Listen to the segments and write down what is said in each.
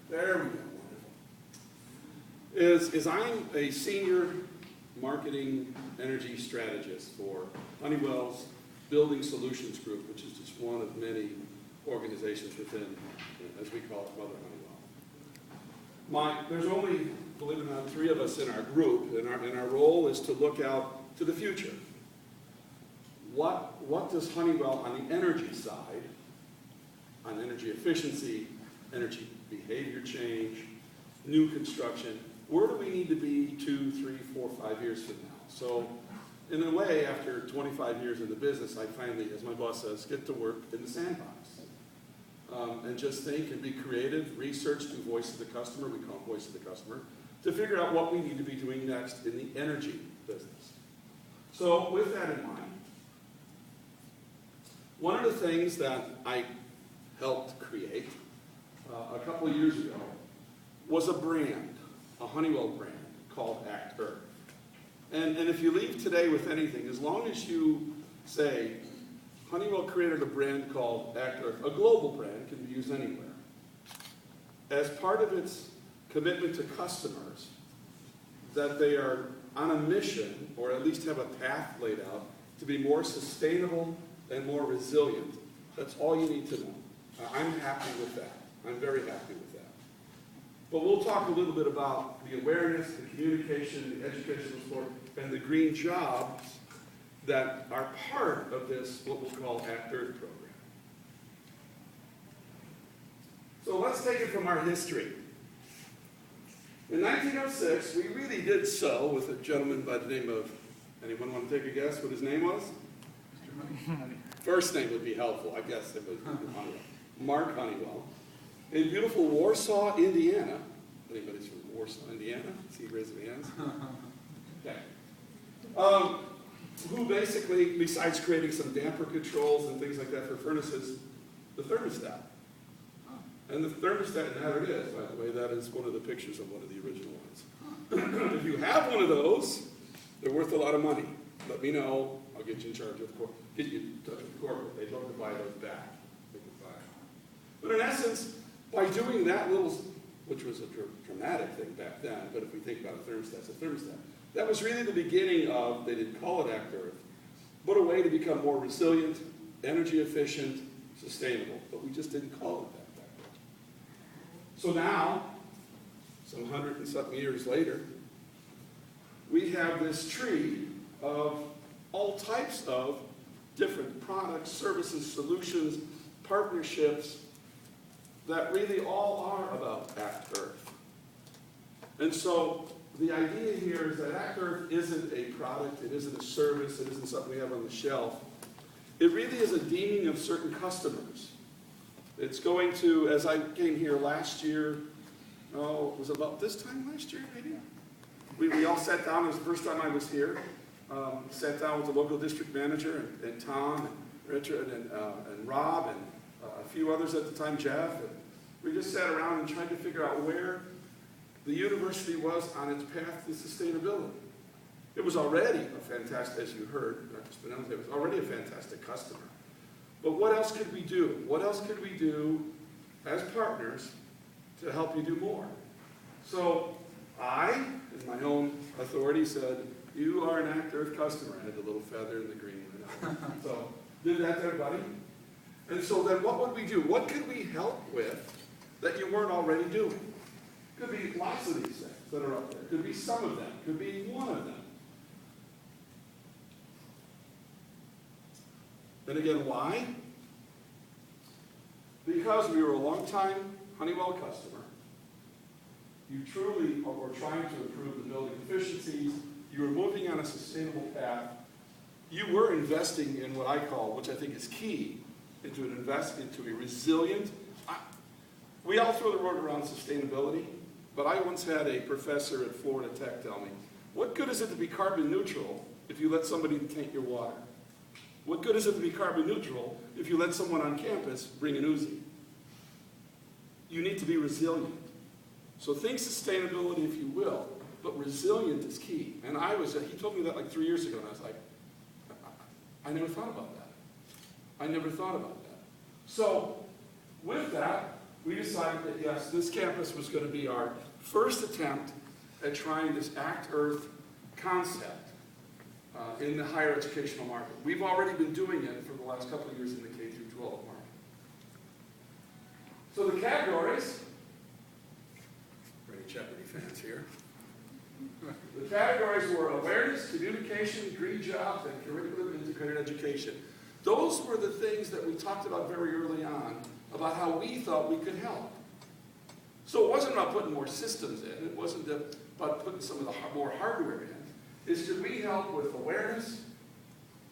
There we go. Is I'm a senior marketing energy strategist for Honeywell's Building Solutions Group, which is just one of many organizations within, as we call it, Mother Honeywell. There's only, believe it or not, 3 of us in our group, and our role is to look out to the future. What does Honeywell on the energy side, on energy efficiency, energy behavior change, new construction, where do we need to be 2, 3, 4, 5 years from now? So in a way, after 25 years in the business, I finally, as my boss says, get to work in the sandbox. And just think and be creative, research through voice of the customer, we call it voice of the customer, to figure out what we need to be doing next in the energy business. So with that in mind, one of the things that I helped create a couple of years ago was a brand, a Honeywell brand called Act Earth. And if you leave today with anything, as long as you say, Honeywell created a brand called Act Earth, a global brand, can be used anywhere. As part of its commitment to customers, that they are on a mission, or at least have a path laid out, to be more sustainable and more resilient. That's all you need to know. I'm happy with that. I'm very happy with that. But we'll talk a little bit about the awareness, the communication, the educational support, and the green jobs that are part of this, what we'll call Act Earth program. So let's take it from our history. In 1906, we really did so with a gentleman by the name of, anyone want to take a guess what his name was? First name would be helpful, I guess it was Honeywell. Mark Honeywell. In beautiful Warsaw, Indiana. Anybody's from Warsaw, Indiana? See, raise your hands. Okay. Who basically, besides creating some damper controls and things like that for furnaces, the thermostat. And the thermostat, and there it is, by the way, that is one of the pictures of one of the original ones. If you have one of those, they're worth a lot of money. Let me know, I'll get you in charge of get you in touch with corporate. They'd love to buy those back. They could buy. But in essence, by doing that little, which was a dramatic thing back then, but if we think about a thermostat, it's a thermostat. That was really the beginning of, they didn't call it Act Earth, but a way to become more resilient, energy efficient, sustainable. But we just didn't call it that back then. So now, some 100 and something years later, we have this tree of all types of different products, services, solutions, partnerships that really all are about Act Earth. And so the idea here is that Act Earth isn't a product, it isn't a service, it isn't something we have on the shelf. It really is a deeming of certain customers. It's going to, as I came here last year, it was about this time last year, maybe? We all sat down, it was the first time I was here, sat down with the local district manager and Tom and Richard and Rob and a few others at the time, Jeff. And we just sat around and tried to figure out where the university was on its path to sustainability. It was already a fantastic, as you heard, Dr. Spinelli, it was already a fantastic customer. But what else could we do? What else could we do as partners to help you do more? So I, in my own authority, said, you are an Act Earth customer. I had the little feather and the green one. So did that to everybody. And so then what would we do? What could we help with that you weren't already doing? Could be lots of these things that are up there. Could be some of them. Could be one of them. And again, why? Because we were a long-time Honeywell customer. You truly were trying to improve the building efficiencies. You were moving on a sustainable path. You were investing in what I call, which I think is key, into a resilient. We all throw the word around sustainability, but I once had a professor at Florida Tech tell me, what good is it to be carbon neutral if you let somebody taint your water? What good is it to be carbon neutral if you let someone on campus bring an Uzi? You need to be resilient. So think sustainability if you will, but resilient is key. And he told me that like 3 years ago, and I was like, I never thought about that. I never thought about that. So with that, we decided that yes, this campus was going to be our first attempt at trying this Act Earth concept in the higher educational market. We've already been doing it for the last couple of years in the K through 12 market. So the categories, for any Jeopardy fans here, the categories were awareness, communication, green jobs, and curriculum integrated education. Those were the things that we talked about very early on about how we thought we could help. So it wasn't about putting more systems in. It wasn't about putting some of the more hardware in. It's could we help with awareness,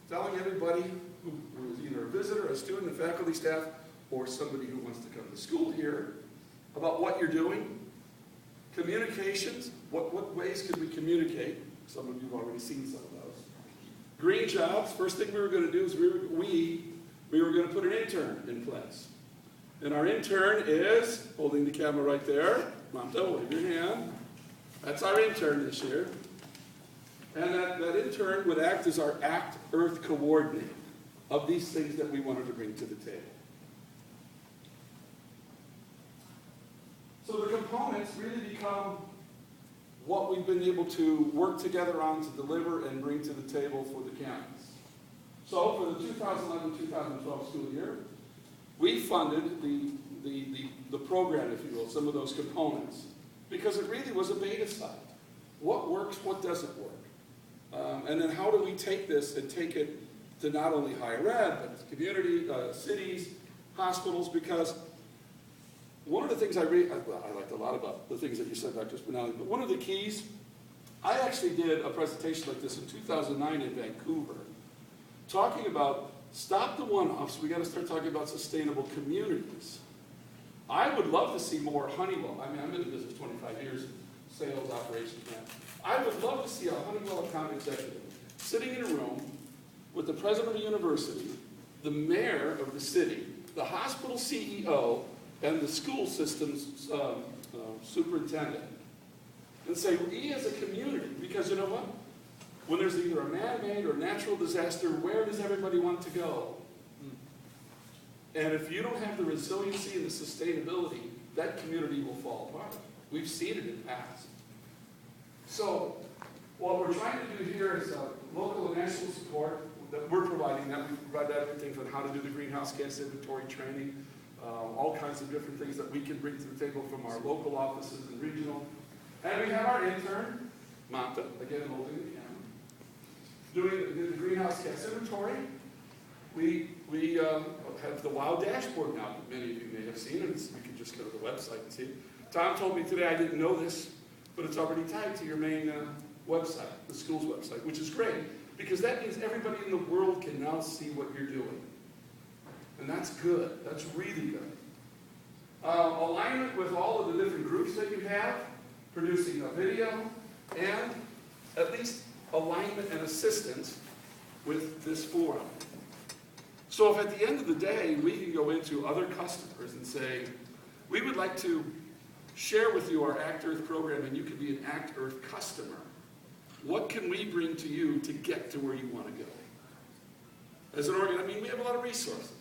telling everybody who is either a visitor, a student, a faculty, staff, or somebody who wants to come to school here about what you're doing. Communications, what ways could we communicate? Some of you have already seen some of those. Green jobs, first thing we were going to do is we were going to put an intern in place. And our intern is, holding the camera right there, Mamta, wave your hand. That's our intern this year. And that intern would act as our Act Earth coordinator of these things that we wanted to bring to the table. So the components really become what we've been able to work together on to deliver and bring to the table for the campus. So for the 2011-2012 school year, we funded the program, if you will, some of those components, because it really was a beta site. What works, what doesn't work? And then how do we take this and take it to not only higher ed, but community, cities, hospitals, because one of the things I liked a lot about the things that you said, Dr. Spinelli, but one of the keys, I actually did a presentation like this in 2009 in Vancouver, talking about stop the one-offs, we got to start talking about sustainable communities. I would love to see more Honeywell. I mean, I've been in business 25 years, sales, operations, man. I would love to see a Honeywell account executive sitting in a room with the president of the university, the mayor of the city, the hospital CEO, and the school system's superintendent, and say, we as a community, because you know what? When there's either a man-made or natural disaster, where does everybody want to go? And if you don't have the resiliency and the sustainability, that community will fall apart. We've seen it in the past. So what we're trying to do here is local and national support that we're providing. That we provide everything from how to do the greenhouse gas inventory training, all kinds of different things that we can bring to the table from our local offices and regional. And we have our intern, Manta, again holding the camera, doing the greenhouse gas inventory. We have the WOW dashboard now that many of you may have seen, and you can just go to the website and see it. Tom told me today, I didn't know this, but it's already tied to your main website, the school's website, which is great, because that means everybody in the world can now see what you're doing. And that's good. That's really good. Alignment with all of the different groups that you have, producing a video, and at least alignment and assistance with this forum. So if at the end of the day, we can go into other customers and say, we would like to share with you our Act Earth program, and you can be an Act Earth customer. What can we bring to you to get to where you want to go? As an organ, I mean, we have a lot of resources.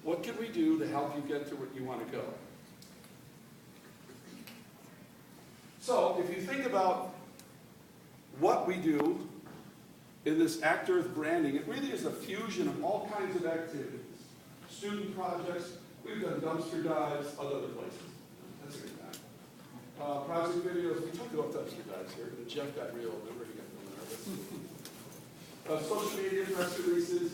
What can we do to help you get to where you want to go? So if you think about what we do in this Act Earth branding, it really is a fusion of all kinds of activities. Student projects, we've done dumpster dives, other places. That's a good time. Project videos, we talked about dumpster dives here, but Jeff got real, remember he got real nervous. Social media press releases,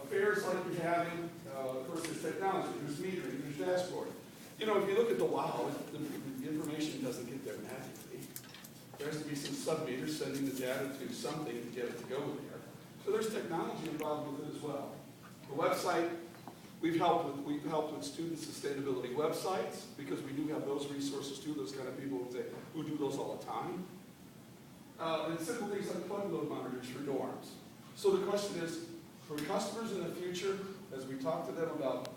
fairs like you're having, of course there's technology, there's metering, there's dashboard. You know, if you look at the WOW, the information doesn't get there magically. There has to be some sub-meters sending the data to something to get it to go there. So there's technology involved with it as well. The website, we've helped with student sustainability websites, because we do have those resources too, those kind of people who do those all the time. And simple things like plug load monitors for dorms. So the question is, for customers in the future, as we talk to them about,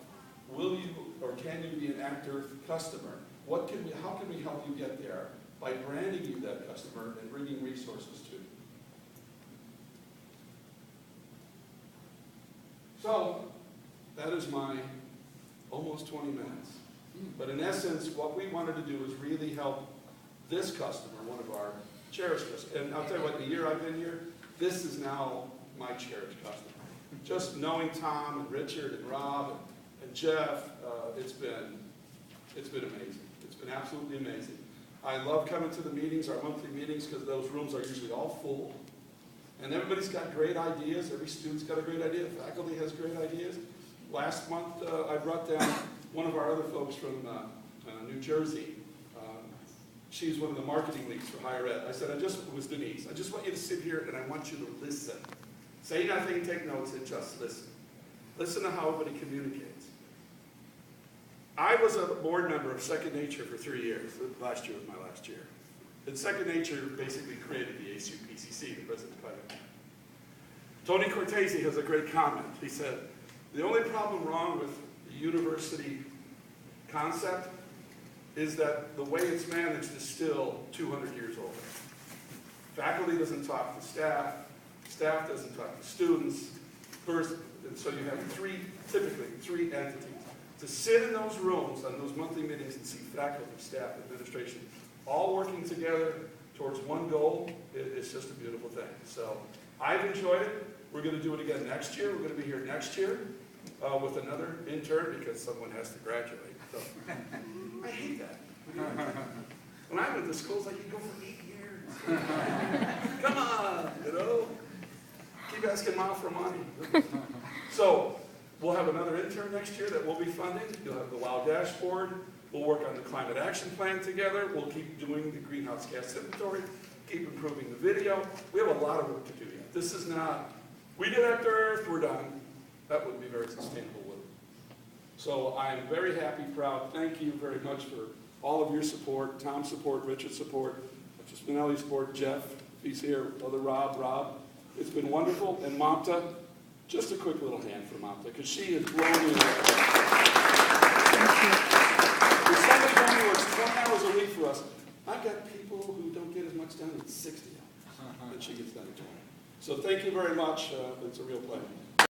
will you or can you be an Act Earth customer? How can we help you get there? By branding you that customer and bringing resources to you. So, that is my almost 20 minutes. But in essence, what we wanted to do is really help this customer, one of our cherished customers. And I'll tell you what, the year I've been here, this is now my cherished customer. Just knowing Tom and Richard and Rob and Jeff, it's been amazing. It's been absolutely amazing. I love coming to the meetings, our monthly meetings, because those rooms are usually all full. And everybody's got great ideas. Every student's got a great idea. The faculty has great ideas. Last month, I brought down one of our other folks from New Jersey. She's one of the marketing leads for higher ed. I said, it was Denise. I just want you to sit here and I want you to listen. Say nothing, take notes, and just listen. Listen to how everybody communicates. I was a board member of Second Nature for 3 years. Last year was my last year. And Second Nature basically created the ACUPCC, the President's Private. Tony Cortese has a great comment. He said, the only problem wrong with the university concept is that the way it's managed is still 200 years old. Faculty doesn't talk to staff, staff doesn't talk to students, first, and so you have typically three entities. To sit in those rooms on those monthly meetings and see faculty, staff, administration, all working together towards one goal, it's just a beautiful thing. So I've enjoyed it. We're going to do it again next year. We're going to be here next year with another intern because someone has to graduate. So I hate that. When I went to schools, I could go for 8 years. Come on, you know. Keep asking Mom for money. So we'll have another intern next year that we'll be funding. You'll have the WOW dashboard. We'll work on the climate action plan together. We'll keep doing the greenhouse gas inventory, keep improving the video. We have a lot of work to do yet. This is not, we did after Earth, we're done. That wouldn't be very sustainable, would it? So I'm very happy, proud. Thank you very much for all of your support, Tom's support, Richard's support, Mr. Spinelli's support, Jeff, he's here, brother Rob. It's been wonderful. And Mamta, just a quick little hand for Mamta, because she has blown me away. If somebody only works 20 hours a week for us, I've got people who don't get as much done as 60 hours, and she gets done in 20. So thank you very much. It's a real pleasure.